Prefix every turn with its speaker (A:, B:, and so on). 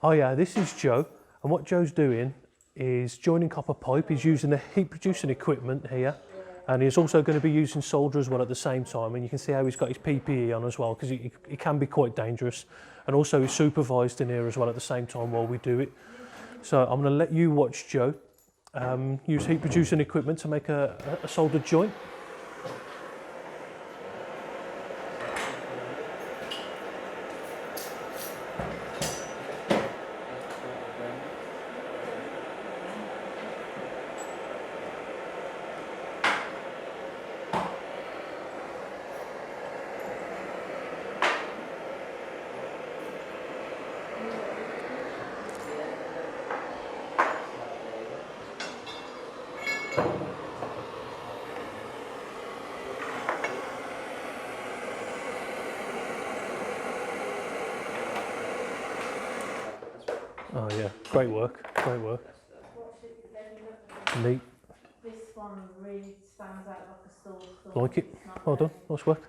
A: Oh yeah, this is Joe, and what Joe's doing is joining copper pipe. He's using the heat producing equipment here, and he's also going to be using solder as well at the same time, and you can see how he's got his PPE on as well, because it can be quite dangerous, and also he's supervised in here as well at the same time while we do it. So I'm going to let you watch Joe use heat producing equipment to make a soldered joint. Oh yeah, great work, great work. Neat.
B: This one really stands out like a sore thumb.
A: Like it. Well done, nice work.